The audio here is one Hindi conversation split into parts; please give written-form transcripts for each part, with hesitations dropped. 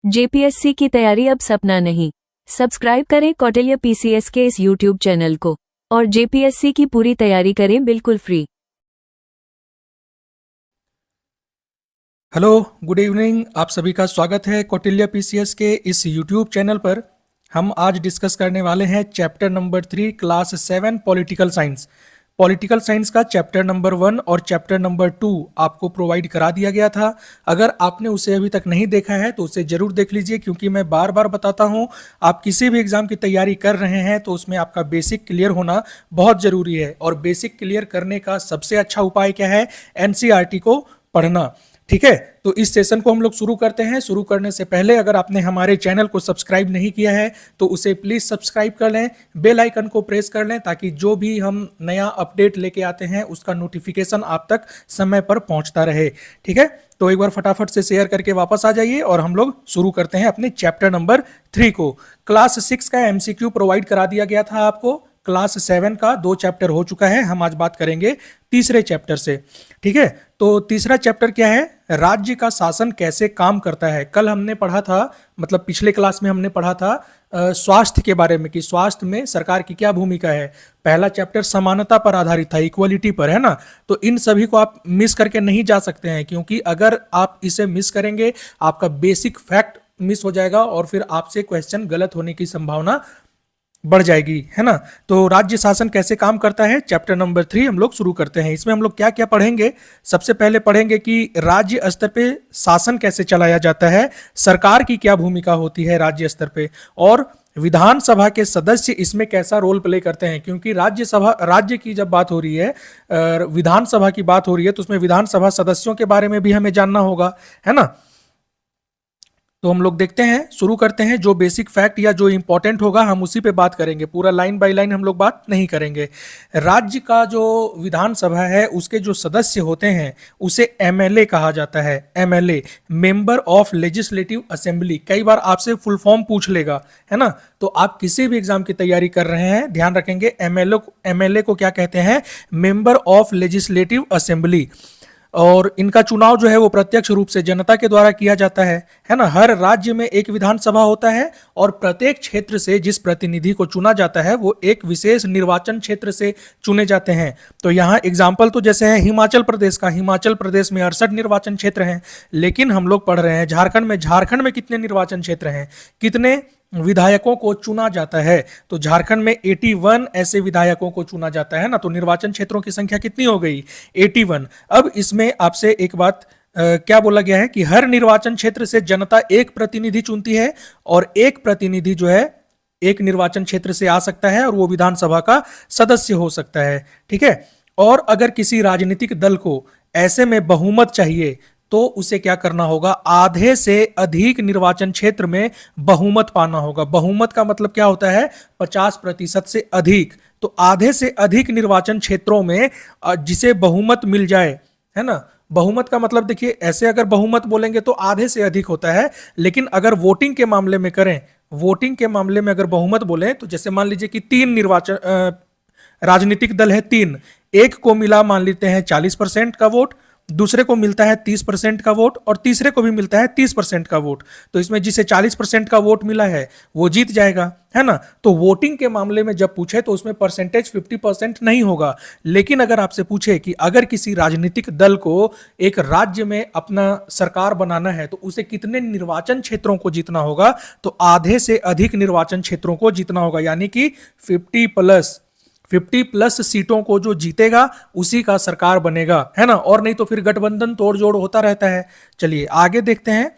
जेपीएससी की तैयारी अब सपना नहीं। सब्सक्राइब करें कौटिल्य पीसीएस के इस यूट्यूब चैनल को और जेपीएससी की पूरी तैयारी करें बिल्कुल फ्री। Hello, good evening. आप सभी का स्वागत है कौटिल्य पीसीएस के इस यूट्यूब चैनल पर। हम आज डिस्कस करने वाले हैं chapter number 3 class 7 political science. Political science का चैप्टर नंबर 1 और चैप्टर नंबर 2 आपको प्रोवाइड करा दिया गया था। अगर आपने उसे अभी तक नहीं देखा है तो उसे जरूर देख लीजिए, क्योंकि मैं बार बार बताता हूं, आप किसी भी एग्जाम की तैयारी कर रहे हैं तो उसमें आपका बेसिक क्लियर होना बहुत ज़रूरी है। और बेसिक क्लियर करने का सबसे अच्छा उपाय क्या है? एनसीईआरटी को पढ़ना। ठीक है, तो इस सेशन को हम लोग शुरू करते हैं। शुरू करने से पहले अगर आपने हमारे चैनल को सब्सक्राइब नहीं किया है तो उसे प्लीज़ सब्सक्राइब कर लें, बेल आइकन को प्रेस कर लें, ताकि जो भी हम नया अपडेट लेके आते हैं उसका नोटिफिकेशन आप तक समय पर पहुंचता रहे। ठीक है, तो एक बार फटाफट से शेयर करके वापस आ जाइए और हम लोग शुरू करते हैं अपने चैप्टर नंबर 3 को। क्लास 6 का एमसीक्यू प्रोवाइड करा दिया गया था आपको। क्लास 7 का 2 चैप्टर हो चुका है। हम आज बात करेंगे तीसरे चैप्टर से। ठीक है, तो तीसरा चैप्टर क्या है? राज्य का शासन कैसे काम करता है। कल हमने पढ़ा था, मतलब पिछले क्लास में हमने पढ़ा था स्वास्थ्य के बारे में, कि स्वास्थ्य में सरकार की क्या भूमिका है। पहला चैप्टर समानता पर आधारित था, इक्वलिटी पर, है ना। तो इन सभी को आप मिस करके नहीं जा सकते हैं, क्योंकि अगर आप इसे मिस करेंगे आपका बेसिक फैक्ट मिस हो जाएगा और फिर आपसे क्वेश्चन गलत होने की संभावना बढ़ जाएगी, है ना। तो राज्य शासन कैसे काम करता है, चैप्टर नंबर 3 हम लोग शुरू करते हैं। इसमें हम लोग क्या क्या पढ़ेंगे? सबसे पहले पढ़ेंगे कि राज्य स्तर पे शासन कैसे चलाया जाता है, सरकार की क्या भूमिका होती है राज्य स्तर पे, और विधानसभा के सदस्य इसमें कैसा रोल प्ले करते हैं। क्योंकि राज्य की जब बात हो रही है, विधानसभा की बात हो रही है, तो उसमें विधानसभा सदस्यों के बारे में भी हमें जानना होगा, है ना। तो हम लोग देखते हैं, शुरू करते हैं। जो बेसिक फैक्ट या जो इंपॉर्टेंट होगा हम उसी पे बात करेंगे, पूरा लाइन बाय लाइन हम लोग बात नहीं करेंगे। राज्य का जो विधानसभा है उसके जो सदस्य होते हैं उसे एमएलए कहा जाता है। MLA, member of legislative assembly. कई बार आपसे फुल फॉर्म पूछ लेगा, है ना। तो आप किसी भी एग्जाम की तैयारी कर रहे हैं, ध्यान रखेंगे एमएलए को क्या कहते हैं? Member of legislative assembly. और इनका चुनाव जो है वो प्रत्यक्ष रूप से जनता के द्वारा किया जाता है ना। हर राज्य में एक विधानसभा होता है और प्रत्येक क्षेत्र से जिस प्रतिनिधि को चुना जाता है वो एक विशेष निर्वाचन क्षेत्र से चुने जाते हैं। तो यहाँ एग्जाम्पल तो जैसे है हिमाचल प्रदेश का, हिमाचल प्रदेश में 68 निर्वाचन क्षेत्र हैं। लेकिन हम लोग पढ़ रहे हैं झारखंड में कितने निर्वाचन क्षेत्र हैं, कितने विधायकों को चुना जाता है? तो झारखंड में 81 ऐसे विधायकों को चुना जाता है ना। तो निर्वाचन क्षेत्रों की संख्या कितनी हो गई? 81। अब इसमें आपसे एक बात क्या बोला गया है कि हर निर्वाचन क्षेत्र से जनता एक प्रतिनिधि चुनती है, और एक प्रतिनिधि जो है एक निर्वाचन क्षेत्र से आ सकता है और वो विधानसभा का सदस्य हो सकता है। ठीक है, और अगर किसी राजनीतिक दल को ऐसे में बहुमत चाहिए तो उसे क्या करना होगा? आधे से अधिक निर्वाचन क्षेत्र में बहुमत पाना होगा। बहुमत का मतलब क्या होता है? 50% से अधिक। तो आधे से अधिक निर्वाचन क्षेत्रों में जिसे बहुमत मिल जाए, है ना। बहुमत का मतलब देखिए, ऐसे अगर बहुमत बोलेंगे तो आधे से अधिक होता है, लेकिन अगर वोटिंग के मामले में करें, वोटिंग के मामले में अगर बहुमत बोले तो जैसे मान लीजिए कि 3 राजनीतिक दल है, 3, एक को मिला मान लेते हैं 40% का वोट, दूसरे को मिलता है 30% का वोट, और तीसरे को भी मिलता है 30% का वोट। तो इसमें जिसे 40% का वोट मिला है वो जीत जाएगा, है ना। तो वोटिंग के मामले में जब पूछे तो उसमें परसेंटेज 50% नहीं होगा। लेकिन अगर आपसे पूछे कि अगर किसी राजनीतिक दल को एक राज्य में अपना सरकार बनाना है तो उसे कितने निर्वाचन क्षेत्रों को जीतना होगा, तो आधे से अधिक निर्वाचन क्षेत्रों को जीतना होगा, यानी कि 50+ सीटों को जो जीतेगा उसी का सरकार बनेगा, है ना। और नहीं तो फिर गठबंधन तोड़ जोड़ होता रहता है। चलिए आगे देखते हैं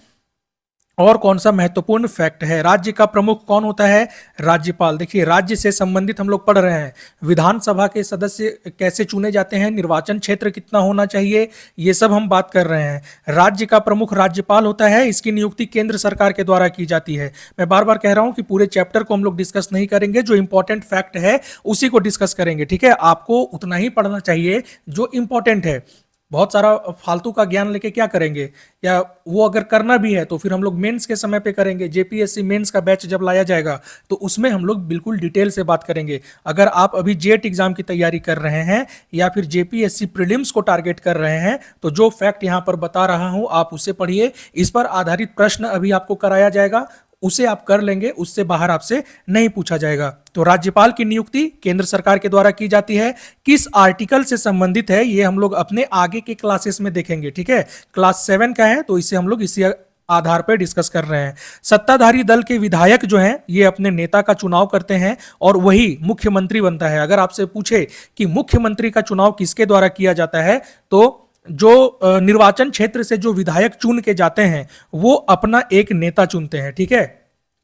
और कौन सा महत्वपूर्ण फैक्ट है। राज्य का प्रमुख कौन होता है? राज्यपाल। देखिए, राज्य से संबंधित हम लोग पढ़ रहे हैं, विधानसभा के सदस्य कैसे चुने जाते हैं, निर्वाचन क्षेत्र कितना होना चाहिए, ये सब हम बात कर रहे हैं। राज्य का प्रमुख राज्यपाल होता है, इसकी नियुक्ति केंद्र सरकार के द्वारा की जाती है। मैं बार बार कह रहा हूं कि पूरे चैप्टर को हम लोग डिस्कस नहीं करेंगे, जो इंपॉर्टेंट फैक्ट है उसी को डिस्कस करेंगे। ठीक है, आपको उतना ही पढ़ना चाहिए जो इंपॉर्टेंट है। बहुत सारा फालतू का ज्ञान लेके क्या करेंगे, या वो अगर करना भी है तो फिर हम लोग मेंस के समय पे करेंगे। जेपीएससी मेंस का बैच जब लाया जाएगा तो उसमें हम लोग बिल्कुल डिटेल से बात करेंगे। अगर आप अभी जेट एग्जाम की तैयारी कर रहे हैं या फिर जेपीएससी प्रीलिम्स को टारगेट कर रहे हैं तो जो फैक्ट यहाँ पर बता रहा हूं आप उसे पढ़िए। इस पर आधारित प्रश्न अभी आपको कराया जाएगा, उसे आप कर लेंगे, उससे बाहर आपसे नहीं पूछा जाएगा। तो राज्यपाल की नियुक्ति केंद्र सरकार के द्वारा की जाती है। किस आर्टिकल से संबंधित है ये हम लोग अपने आगे के क्लासेस में देखेंगे, ठीक है। क्लास 7 का है तो इसे हम लोग इसी आधार पर डिस्कस कर रहे हैं। सत्ताधारी दल के विधायक जो हैं ये अपने नेता का चुनाव करते हैं और वही मुख्यमंत्री बनता है। अगर आपसे पूछे कि मुख्यमंत्री का चुनाव किसके द्वारा किया जाता है तो जो निर्वाचन क्षेत्र से जो विधायक चुन के जाते हैं वो अपना एक नेता चुनते हैं, ठीक है,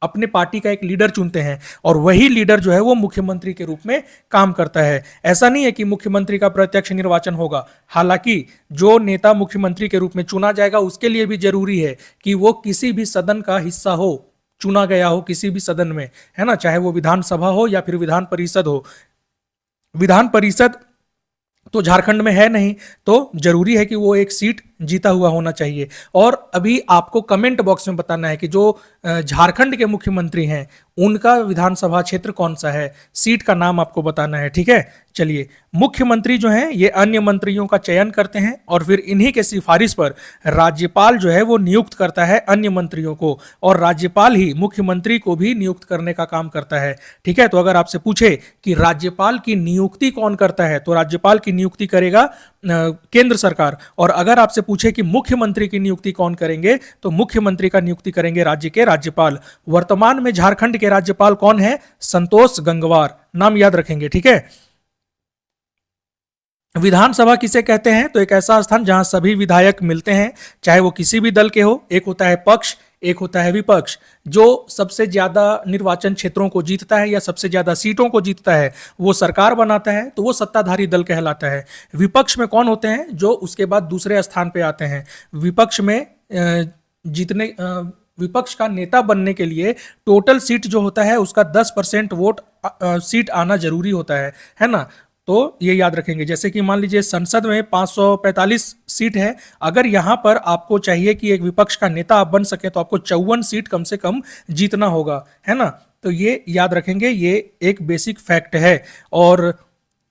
अपने पार्टी का एक लीडर चुनते हैं और वही लीडर जो है वो मुख्यमंत्री के रूप में काम करता है। ऐसा नहीं है कि मुख्यमंत्री का प्रत्यक्ष निर्वाचन होगा, हालांकि जो नेता मुख्यमंत्री के रूप में चुना जाएगा उसके लिए भी जरूरी है कि वो किसी भी सदन का हिस्सा हो, चुना गया हो किसी भी सदन में, है ना, चाहे वो विधानसभा हो या फिर विधान परिषद हो। विधान परिषद तो झारखंड में है नहीं, तो जरूरी है कि वो एक सीट जीता हुआ होना चाहिए। और अभी आपको कमेंट बॉक्स में बताना है कि जो झारखंड के मुख्यमंत्री हैं उनका विधानसभा क्षेत्र कौन सा है, सीट का नाम आपको बताना है, ठीक है। चलिए, मुख्यमंत्री जो हैं ये अन्य मंत्रियों का चयन करते हैं और फिर इन्हीं के सिफारिश पर राज्यपाल जो है वो नियुक्त करता है अन्य मंत्रियों को, और राज्यपाल ही मुख्यमंत्री को भी नियुक्त करने का काम करता है, ठीक है। तो अगर आपसे पूछे कि राज्यपाल की नियुक्ति कौन करता है तो राज्यपाल की नियुक्ति करेगा केंद्र सरकार, और अगर आपसे पूछे कि मुख्यमंत्री की नियुक्ति कौन करेंगे तो मुख्यमंत्री का नियुक्ति करेंगे राज्य के राज्यपाल। वर्तमान में झारखंड के राज्यपाल कौन है? संतोष गंगवार, नाम याद रखेंगे, ठीक है। विधानसभा किसे कहते हैं? तो एक ऐसा स्थान जहां सभी विधायक मिलते हैं, चाहे वो किसी भी दल के हो। एक होता है पक्ष, एक होता है विपक्ष। जो सबसे ज्यादा निर्वाचन क्षेत्रों को जीतता है या सबसे ज्यादा सीटों को जीतता है वो सरकार बनाता है, तो वो सत्ताधारी दल कहलाता है। विपक्ष में कौन होते हैं? जो उसके बाद दूसरे स्थान पे आते हैं। विपक्ष में जीतने विपक्ष का नेता बनने के लिए टोटल सीट जो होता है उसका 10% वोट सीट आना जरूरी होता है ना। तो ये याद रखेंगे, जैसे कि मान लीजिए संसद में 545 सीट है, अगर यहां पर आपको चाहिए कि एक विपक्ष का नेता आप बन सके तो आपको 54 सीट कम से कम जीतना होगा, है ना। तो ये याद रखेंगे, ये एक बेसिक फैक्ट है। और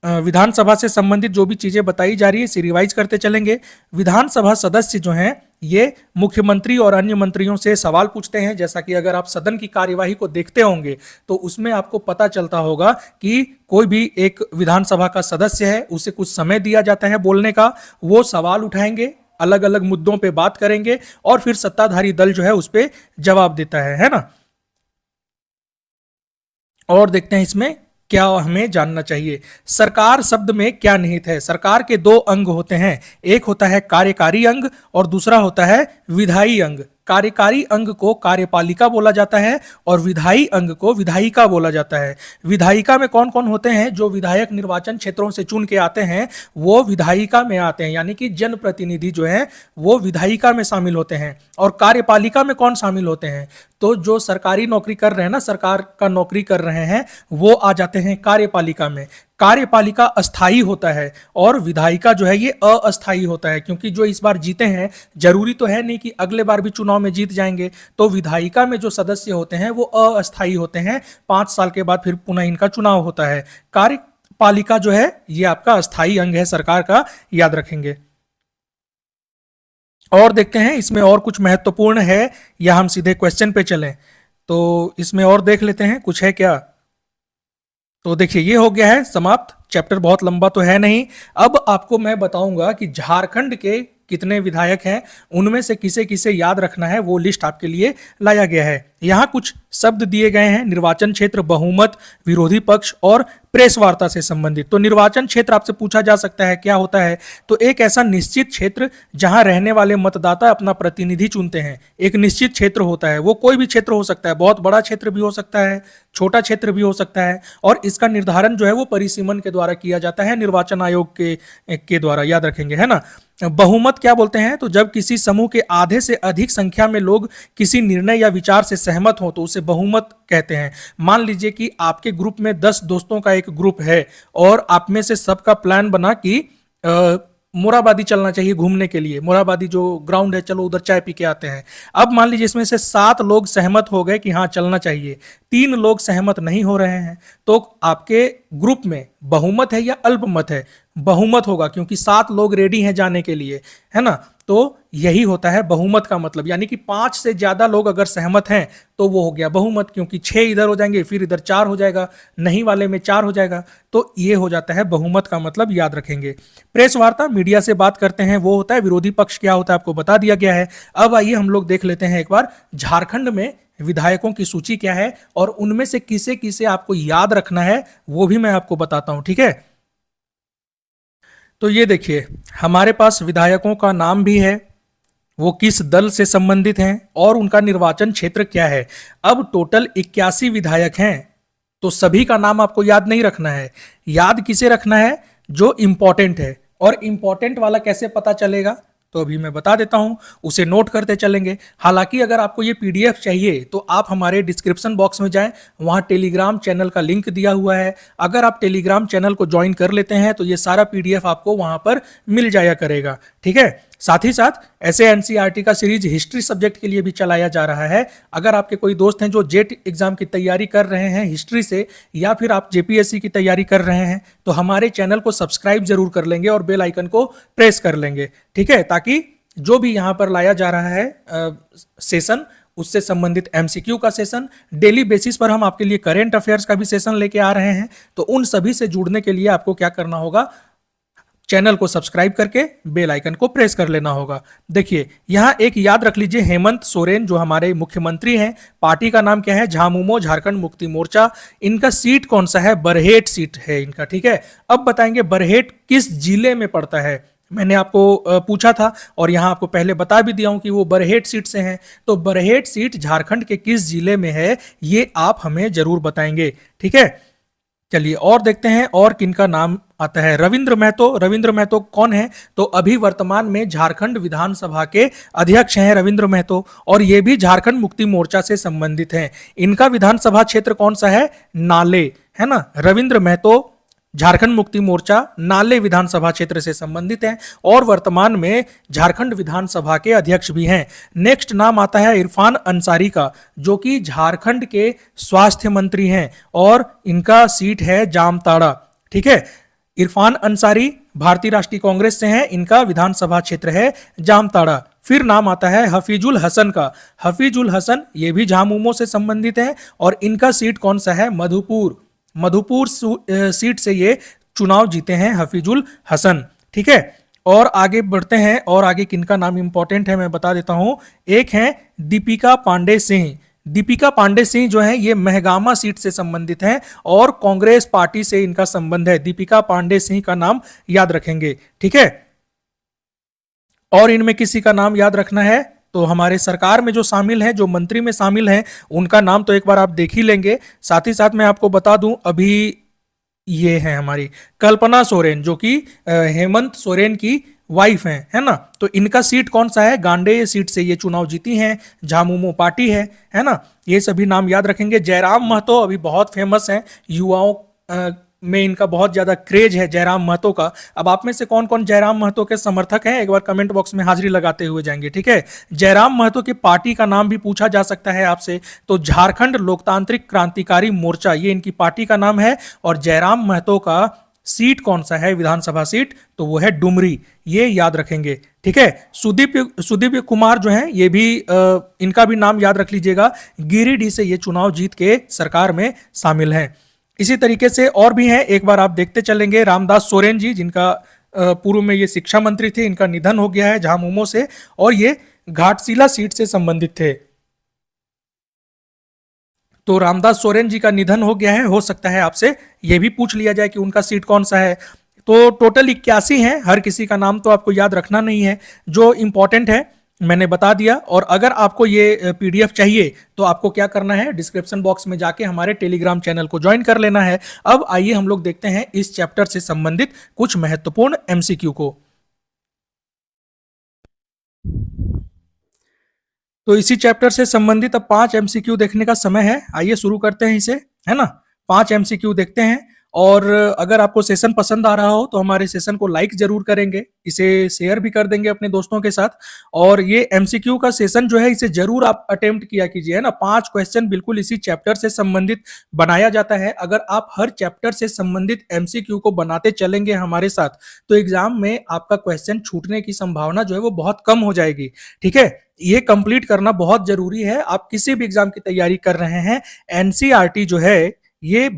विधानसभा से संबंधित जो भी चीजें बताई जा रही है इसे रिवाइज करते चलेंगे। विधानसभा सदस्य जो हैं ये मुख्यमंत्री और अन्य मंत्रियों से सवाल पूछते हैं। जैसा कि अगर आप सदन की कार्यवाही को देखते होंगे तो उसमें आपको पता चलता होगा कि कोई भी एक विधानसभा का सदस्य है उसे कुछ समय दिया जाता है बोलने का, वो सवाल उठाएंगे, अलग अलग मुद्दों पे बात करेंगे और फिर सत्ताधारी दल जो है उस पर जवाब देता है ना। और देखते हैं इसमें क्या हमें जानना चाहिए। सरकार शब्द में क्या निहित है? सरकार के दो अंग होते हैं, एक होता है कार्यकारी अंग और दूसरा होता है विधायी अंग। कार्यकारी अंग को कार्यपालिका बोला जाता है और विधायी अंग को विधायिका बोला जाता है। विधायिका में कौन कौन होते हैं? जो विधायक निर्वाचन क्षेत्रों से चुन के आते हैं वो विधायिका में आते हैं, यानी कि जनप्रतिनिधि जो है वो विधायिका में शामिल होते हैं। और कार्यपालिका में कौन शामिल होते हैं? तो जो सरकारी नौकरी कर रहे हैं ना, सरकार का नौकरी कर रहे हैं, वो आ जाते हैं कार्यपालिका में। कार्यपालिका अस्थाई होता है और विधायिका जो है ये अस्थाई होता है, क्योंकि जो इस बार जीते हैं जरूरी तो है नहीं कि अगले बार भी चुनाव में जीत जाएंगे। तो विधायिका में जो सदस्य होते हैं वो अस्थाई होते हैं, 5 साल के बाद फिर पुनः इनका चुनाव होता है। कार्यपालिका जो है ये आपका अस्थाई अंग है सरकार का, याद रखेंगे। और देखते हैं इसमें और कुछ महत्वपूर्ण है या हम सीधे क्वेश्चन पे चलें। तो इसमें और देख लेते हैं कुछ है क्या। तो देखिए ये हो गया है समाप्त, चैप्टर बहुत लंबा तो है नहीं। अब आपको मैं बताऊंगा कि झारखंड के कितने विधायक हैं, उनमें से किसे किसे याद रखना है वो लिस्ट आपके लिए लाया गया है। यहाँ कुछ शब्द दिए गए हैं, निर्वाचन क्षेत्र, बहुमत, विरोधी पक्ष और प्रेस वार्ता से संबंधित। तो निर्वाचन क्षेत्र आपसे पूछा जा सकता है क्या होता है, तो एक ऐसा निश्चित क्षेत्र जहां रहने वाले मतदाता अपना प्रतिनिधि चुनते हैं। एक निश्चित क्षेत्र होता है, वो कोई भी क्षेत्र हो सकता है, बहुत बड़ा क्षेत्र भी हो सकता है, छोटा क्षेत्र भी हो सकता है, और इसका निर्धारण जो है वो परिसीमन के द्वारा किया जाता है, निर्वाचन आयोग के द्वारा, याद रखेंगे, है ना। बहुमत क्या बोलते हैं? तो जब किसी समूह के आधे से अधिक संख्या में लोग किसी निर्णय या विचार से सहमत हो तो उसे बहुमत कहते हैं। मान लीजिए कि आपके ग्रुप में 10 दोस्तों का एक ग्रुप है और आप में से सबका प्लान बना कि मोराबादी चलना चाहिए घूमने के लिए, मोराबादी जो ग्राउंड है, चलो उधर चाय पी के आते हैं। अब मान लीजिए इसमें से 7 लोग सहमत हो गए कि हाँ चलना चाहिए, 3 लोग सहमत नहीं हो रहे हैं, तो आपके ग्रुप में बहुमत है या अल्पमत है? बहुमत होगा, क्योंकि 7 लोग रेडी हैं जाने के लिए, है ना। तो यही होता है बहुमत का मतलब, यानी कि 5 से ज्यादा लोग अगर सहमत हैं तो वो हो गया बहुमत, क्योंकि 6 इधर हो जाएंगे, फिर इधर 4 हो जाएगा, नहीं वाले में 4 हो जाएगा, तो ये हो जाता है बहुमत का मतलब, याद रखेंगे। प्रेस वार्ता, मीडिया से बात करते हैं, वो होता है विरोधी पक्ष क्या होता है आपको बता दिया गया है। अब आइए हम लोग देख लेते हैं एक बार झारखंड में विधायकों की सूची क्या है और उनमें से किसे किसे आपको याद रखना है वो भी मैं आपको बताता हूं, ठीक है। तो ये देखिए हमारे पास विधायकों का नाम भी है, वो किस दल से संबंधित हैं और उनका निर्वाचन क्षेत्र क्या है। अब टोटल 81 विधायक हैं, तो सभी का नाम आपको याद नहीं रखना है, याद किसे रखना है? जो इंपॉर्टेंट है। और इंपॉर्टेंट वाला कैसे पता चलेगा? तो अभी मैं बता देता हूं, उसे नोट करते चलेंगे। हालांकि अगर आपको ये पीडीएफ चाहिए तो आप हमारे डिस्क्रिप्शन बॉक्स में जाएं, वहां टेलीग्राम चैनल का लिंक दिया हुआ है। अगर आप टेलीग्राम चैनल को ज्वाइन कर लेते हैं तो ये सारा पीडीएफ आपको वहां पर मिल जाया करेगा, ठीक है। साथ ही साथ ऐसे एनसीईआरटी का सीरीज हिस्ट्री सब्जेक्ट के लिए भी चलाया जा रहा है। अगर आपके कोई दोस्त हैं जो जेट एग्जाम की तैयारी कर रहे हैं हिस्ट्री से, या फिर आप जेपीएससी की तैयारी कर रहे हैं, तो हमारे चैनल को सब्सक्राइब जरूर कर लेंगे और बेल आइकन को प्रेस कर लेंगे, ठीक है, ताकि जो भी यहां पर लाया जा रहा है सेशन, उससे संबंधित एमसीक्यू का सेशन, डेली बेसिस पर हम आपके लिए करेंट अफेयर्स का भी सेशन लेके आ रहे हैं। तो उन सभी से जुड़ने के लिए आपको क्या करना होगा? चैनल को सब्सक्राइब करके बेल आइकन को प्रेस कर लेना होगा। देखिए यहां एक याद रख लीजिए, हेमंत सोरेन जो हमारे मुख्यमंत्री हैं, पार्टी का नाम क्या है? झामुमो, झारखंड मुक्ति मोर्चा। इनका सीट कौन सा है? बरहेट सीट है इनका, ठीक है। अब बताएंगे बरहेट किस जिले में पड़ता है। मैंने आपको पूछा था और यहां आपको पहले बता भी दिया हूं कि वो बरहेट सीट से हैं। तो बरहेट सीट झारखंड के किस जिले में है, ये आप हमें जरूर बताएंगे, ठीक है। चलिए और देखते हैं और किनका नाम आता है। रविंद्र महतो। रविंद्र महतो कौन है? तो अभी वर्तमान में झारखंड विधानसभा के अध्यक्ष हैं रविंद्र महतो, और ये भी झारखंड मुक्ति मोर्चा से संबंधित हैं। इनका विधानसभा क्षेत्र कौन सा है? नाले, है ना। रविंद्र महतो झारखंड मुक्ति मोर्चा नाले विधानसभा क्षेत्र से संबंधित हैं और वर्तमान में झारखंड विधानसभा के अध्यक्ष भी हैं। नेक्स्ट नाम आता है इरफान अंसारी का, जो कि झारखंड के स्वास्थ्य मंत्री हैं और इनका सीट है जामताड़ा, ठीक है। इरफान अंसारी भारतीय राष्ट्रीय कांग्रेस से हैं, इनका विधानसभा क्षेत्र है जामताड़ा। फिर नाम आता है हफीजुल हसन का। हफीजुल हसन ये भी झामुमो से संबंधित है और इनका सीट कौन सा है? मधुपुर। मधुपुर सीट से ये चुनाव जीते हैं हफीजुल हसन, ठीक है। और आगे बढ़ते हैं, और आगे किनका नाम इंपॉर्टेंट है मैं बता देता हूं। एक है दीपिका पांडे सिंह। दीपिका पांडे सिंह जो है ये महगामा सीट से संबंधित हैं और कांग्रेस पार्टी से इनका संबंध है। दीपिका पांडे सिंह का नाम याद रखेंगे, ठीक है। और इनमें किसी का नाम याद रखना है तो हमारे सरकार में जो शामिल हैं, जो मंत्री में शामिल हैं, उनका नाम तो एक बार आप देख ही लेंगे। साथ ही साथ मैं आपको बता दूं, अभी ये है हमारी कल्पना सोरेन, जो कि हेमंत सोरेन की वाइफ है ना। तो इनका सीट कौन सा है? गांडे सीट से ये चुनाव जीती हैं, झामुमो पार्टी है ना। ये सभी नाम याद रखेंगे। जयराम महतो अभी बहुत फेमस हैं, युवाओं में इनका बहुत ज्यादा क्रेज है जयराम महतो का। अब आप में से कौन कौन जयराम महतो के समर्थक हैं, एक बार कमेंट बॉक्स में हाजिरी लगाते हुए जाएंगे, ठीक है। जयराम महतो की पार्टी का नाम भी पूछा जा सकता है आपसे, तो झारखंड लोकतांत्रिक क्रांतिकारी मोर्चा ये इनकी पार्टी का नाम है। और जयराम महतो का सीट कौन सा है विधानसभा सीट? तो वो है डुमरी, ये याद रखेंगे, ठीक है। सुदीप कुमार जो है ये भी इनका भी नाम याद रख लीजिएगा, गिरिडीह से ये चुनाव जीत के सरकार में शामिल हैं। इसी तरीके से और भी हैं, एक बार आप देखते चलेंगे। रामदास सोरेन जी, जिनका पूर्व में ये शिक्षा मंत्री थे, इनका निधन हो गया है झामुमो से और ये घाटशिला सीट से संबंधित थे। तो रामदास सोरेन जी का निधन हो गया है, हो सकता है आपसे ये भी पूछ लिया जाए कि उनका सीट कौन सा है। तो टोटल 81 हैं, हर किसी का नाम तो आपको याद रखना नहीं है, जो इंपॉर्टेंट है मैंने बता दिया। और अगर आपको ये पीडीएफ चाहिए तो आपको क्या करना है, डिस्क्रिप्शन बॉक्स में जाके हमारे टेलीग्राम चैनल को ज्वाइन कर लेना है। अब आइए हम लोग देखते हैं इस चैप्टर से संबंधित कुछ महत्वपूर्ण एमसीक्यू को। तो इसी चैप्टर से संबंधित अब 5 एमसीक्यू देखने का समय है। आइए शुरू करते हैं इसे, है ना। 5 एमसीक्यू देखते हैं और अगर आपको सेशन पसंद आ रहा हो तो हमारे सेशन को लाइक जरूर करेंगे, इसे शेयर भी कर देंगे अपने दोस्तों के साथ। और ये एमसीक्यू का सेशन जो है इसे जरूर आप अटेम्प्ट किया कीजिए, है ना। 5 क्वेश्चन बिल्कुल इसी चैप्टर से संबंधित बनाया जाता है। अगर आप हर चैप्टर से संबंधित एमसीक्यू को बनाते चलेंगे हमारे साथ तो एग्जाम में आपका क्वेश्चन छूटने की संभावना जो है वो बहुत कम हो जाएगी। ठीक है, ये कंप्लीट करना बहुत जरूरी है। आप किसी भी एग्जाम की तैयारी कर रहे हैं, एनसीईआरटी जो है ये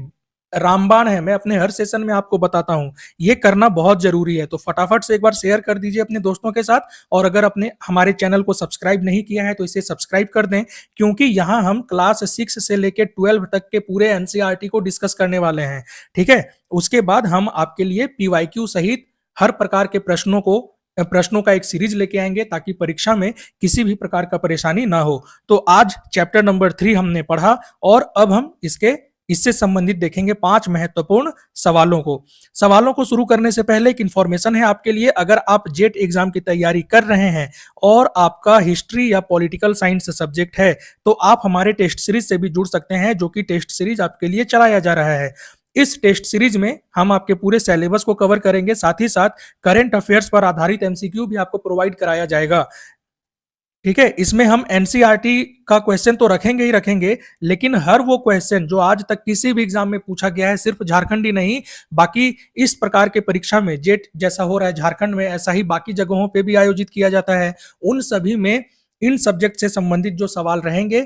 रामबाण है, मैं अपने हर सेशन में आपको बताता हूं, ये करना बहुत जरूरी है। तो फटाफट से एक बार शेयर कर दीजिए अपने दोस्तों के साथ। और अगर अपने हमारे चैनल को सब्सक्राइब नहीं किया है तो इसे सब्सक्राइब कर दें, क्योंकि यहां हम क्लास 6 से लेकर 12 तक के पूरे एनसीईआरटी को डिस्कस करने वाले हैं। ठीक है, उसके बाद हम आपके लिए पीवाईक्यू सहित हर प्रकार के प्रश्नों का एक सीरीज लेके आएंगे ताकि परीक्षा में किसी भी प्रकार का परेशानी ना हो। तो आज चैप्टर नंबर 3 हमने पढ़ा और अब हम इससे संबंधित देखेंगे 5 महत्वपूर्ण सवालों को शुरू करने से पहले एक इंफॉर्मेशन है आपके लिए। अगर आप जेट एग्जाम की तैयारी कर रहे हैं और आपका हिस्ट्री या पॉलिटिकल साइंस सब्जेक्ट है तो आप हमारे टेस्ट सीरीज से भी जुड़ सकते हैं, जो कि टेस्ट सीरीज आपके लिए चलाया जा रहा है। इस टेस्ट सीरीज में हम आपके पूरे सिलेबस को कवर करेंगे, साथ ही साथ करंट अफेयर्स पर आधारित एमसीक्यू भी आपको प्रोवाइड कराया जाएगा। ठीक है, इसमें हम एनसीईआरटी का क्वेश्चन तो रखेंगे ही रखेंगे, लेकिन हर वो क्वेश्चन जो आज तक किसी भी एग्जाम में पूछा गया है, सिर्फ झारखंड ही नहीं, बाकी इस प्रकार के परीक्षा में जेट जैसा हो रहा है झारखंड में, ऐसा ही बाकी जगहों पे भी आयोजित किया जाता है। उन सभी में इन सब्जेक्ट से संबंधित जो सवाल रहेंगे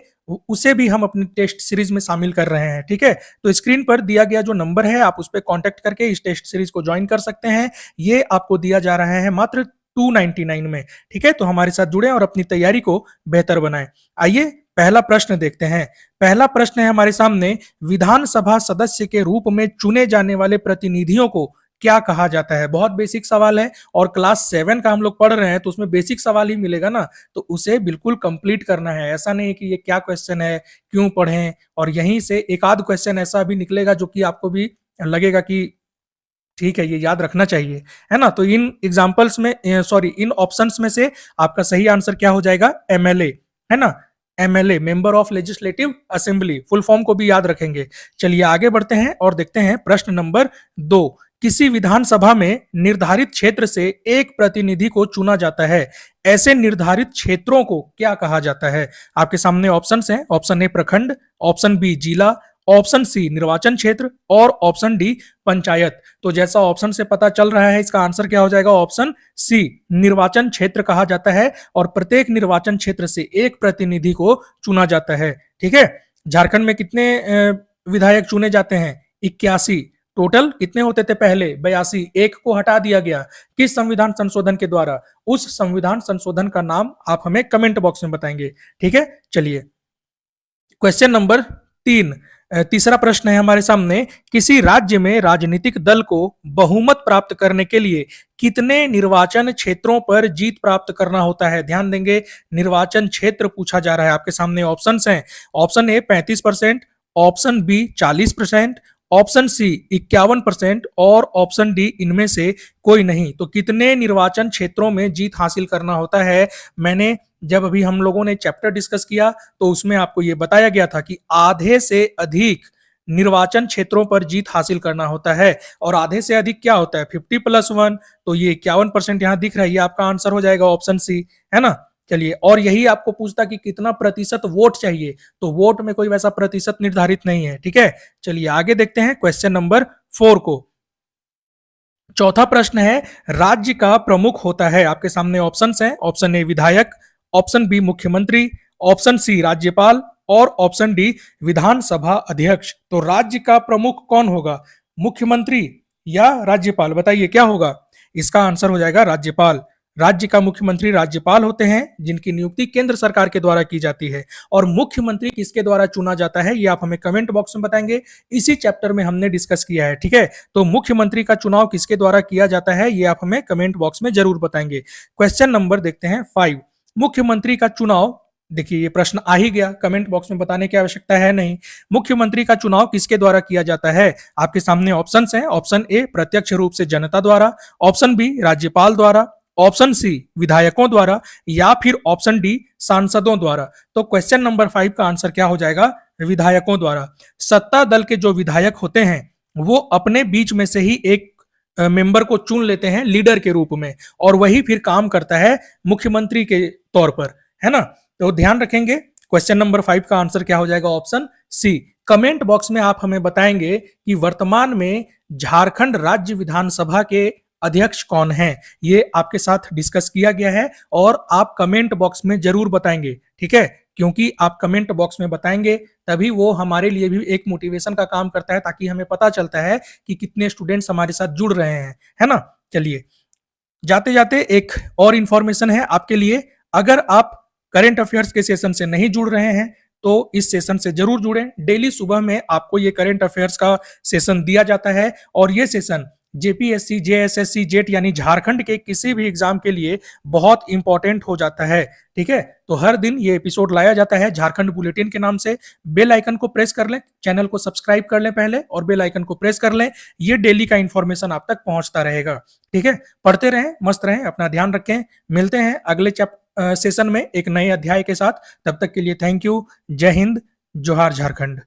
उसे भी हम अपनी टेस्ट सीरीज में शामिल कर रहे हैं। ठीक है, तो स्क्रीन पर दिया गया जो नंबर है आप उस पर कॉन्टेक्ट करके इस टेस्ट सीरीज को ज्वाइन कर सकते हैं। ये आपको दिया जा रहा है मात्र 299 में। ठीक है, तो हमारे साथ जुड़े और अपनी तैयारी को बेहतर बनाएं। आइए पहला प्रश्न देखते हैं। पहला प्रश्न है हमारे सामने, विधानसभा सदस्य के रूप में चुने जाने वाले प्रतिनिधियों को क्या कहा जाता है। बहुत बेसिक सवाल है और क्लास 7 का हम लोग पढ़ रहे हैं तो उसमें बेसिक सवाल ही मिलेगा ना, तो उसे बिल्कुल कंप्लीट करना है। ऐसा नहीं कि ये क्या क्वेश्चन है, क्यों पढ़ें, और यहीं से एक आध क्वेश्चन ऐसा भी निकलेगा जो कि आपको भी लगेगा कि ठीक है ये याद रखना चाहिए, है ना। तो इन एग्जांपल्स में इन ऑप्शंस में से आपका सही आंसर क्या हो जाएगा, एमएलए, है ना। MLA, member of legislative assembly, full form को भी याद रखेंगे। चलिए आगे बढ़ते हैं और देखते हैं प्रश्न नंबर 2। किसी विधानसभा में निर्धारित क्षेत्र से एक प्रतिनिधि को चुना जाता है, ऐसे निर्धारित क्षेत्रों को क्या कहा जाता है। आपके सामने ऑप्शंस हैं। ऑप्शन ए प्रखंड, ऑप्शन बी जिला, ऑप्शन सी निर्वाचन क्षेत्र और ऑप्शन डी पंचायत। तो जैसा ऑप्शन से पता चल रहा है इसका आंसर क्या हो जाएगा, ऑप्शन सी निर्वाचन क्षेत्र कहा जाता है और प्रत्येक निर्वाचन क्षेत्र से एक प्रतिनिधि को चुना जाता है। ठीक है, झारखंड में कितने विधायक चुने जाते हैं, 81। टोटल कितने होते थे पहले, 82, एक को हटा दिया गया। किस संविधान संशोधन के द्वारा, उस संविधान संशोधन का नाम आप हमें कमेंट बॉक्स में बताएंगे। ठीक है, चलिए क्वेश्चन नंबर 3। तीसरा प्रश्न है हमारे सामने, किसी राज्य में राजनीतिक दल को बहुमत प्राप्त करने के लिए कितने निर्वाचन क्षेत्रों पर जीत प्राप्त करना होता है। ध्यान देंगे, निर्वाचन क्षेत्र पूछा जा रहा है। आपके सामने ऑप्शंस हैं। Option A 35%, option B 40%, option C 51% और ऑप्शन डी इनमें से कोई नहीं। तो कितने निर्वाचन क्षेत्रों में जीत हासिल करना होता है, मैंने जब अभी हम लोगों ने चैप्टर डिस्कस किया तो उसमें आपको यह बताया गया था कि आधे से अधिक निर्वाचन क्षेत्रों पर जीत हासिल करना होता है। और आधे से अधिक क्या होता है, 50+1, तो ये 51% यहां दिख रहा है, ये आपका आंसर हो जाएगा ऑप्शन सी, है ना। चलिए, और यही आपको पूछता कि कितना प्रतिशत वोट चाहिए, तो वोट में कोई वैसा प्रतिशत निर्धारित नहीं है। ठीक है, चलिए आगे देखते हैं क्वेश्चन नंबर 4 को। चौथा प्रश्न है, राज्य का प्रमुख होता है। आपके सामने ऑप्शंस हैं। ऑप्शन ए विधायक, ऑप्शन बी मुख्यमंत्री, ऑप्शन सी राज्यपाल और ऑप्शन डी विधानसभा अध्यक्ष। तो राज्य का प्रमुख कौन होगा, मुख्यमंत्री या राज्यपाल, बताइए क्या होगा। इसका आंसर हो जाएगा राज्यपाल। राज्य का मुख्यमंत्री राज्यपाल होते हैं, जिनकी नियुक्ति केंद्र सरकार के द्वारा की जाती है। और मुख्यमंत्री किसके द्वारा चुना जाता है ये आप हमें कमेंट बॉक्स में बताएंगे, इसी चैप्टर में हमने डिस्कस किया है। ठीक है, तो मुख्यमंत्री का चुनाव किसके द्वारा किया जाता है ये आप हमें कमेंट बॉक्स में जरूर बताएंगे। क्वेश्चन नंबर देखते हैं 5। मुख्यमंत्री का चुनाव, देखिए ये प्रश्न आ ही गया, कमेंट बॉक्स में बताने की आवश्यकता है नहीं। मुख्यमंत्री का चुनाव किसके द्वारा किया जाता है। आपके सामने ऑप्शंस हैं। ऑप्शन ए प्रत्यक्ष रूप से जनता द्वारा, ऑप्शन बी राज्यपाल द्वारा, ऑप्शन सी विधायकों द्वारा या फिर ऑप्शन डी सांसदों द्वारा। तो क्वेश्चन नंबर 5 का आंसर क्या हो जाएगा, विधायकों द्वारा। सत्ता दल के जो विधायक होते हैं वो अपने बीच में से ही एक मेंबर को चुन लेते हैं लीडर के रूप में, और वही फिर काम करता है मुख्यमंत्री के तौर पर, है ना। तो ध्यान रखेंगे। क्वेश्चन नंबर 5 का आंसर क्या हो जाएगा? Option C. कमेंट बॉक्स में आप हमें बताएंगे कि वर्तमान में झारखंड राज्य विधानसभा के अध्यक्ष कौन हैं। ये आपके साथ डिस्कस किया गया है और आप कमेंट बॉक्स में जरूर बताएंगे, ठीक है, क्योंकि आप कमेंट बॉक्स में बताएंगे तभी वो हमारे लिए भी एक मोटिवेशन का काम करता है, ताकि हमें पता चलता है कि कितने स्टूडेंट्स हमारे साथ जुड़ रहे हैं, है ना। चलिए, जाते जाते एक और इंफॉर्मेशन है आपके लिए। अगर आप करंट अफेयर्स के सेशन से नहीं जुड़ रहे हैं तो इस सेशन से जरूर जुड़ें। डेली सुबह में आपको ये करंट अफेयर्स का सेशन दिया जाता है और ये सेशन जेपीएससी, जेएसएससी, जेट यानी झारखंड के किसी भी एग्जाम के लिए बहुत इंपॉर्टेंट हो जाता है, ठीक है। तो हर दिन ये एपिसोड लाया जाता है झारखंड बुलेटिन के नाम से। बेल आइकन को प्रेस कर लें, चैनल को सब्सक्राइब कर लें पहले और बेल आइकन को प्रेस कर लें। ये डेली का इंफॉर्मेशन आप तक पहुंचता रहेगा, ठीक है। पढ़ते रहें, मस्त रहें, अपना ध्यान रखें। मिलते हैं अगले सेशन में एक नए अध्याय के साथ। तब तक के लिए थैंक यू। जय हिंद, जोहार झारखंड।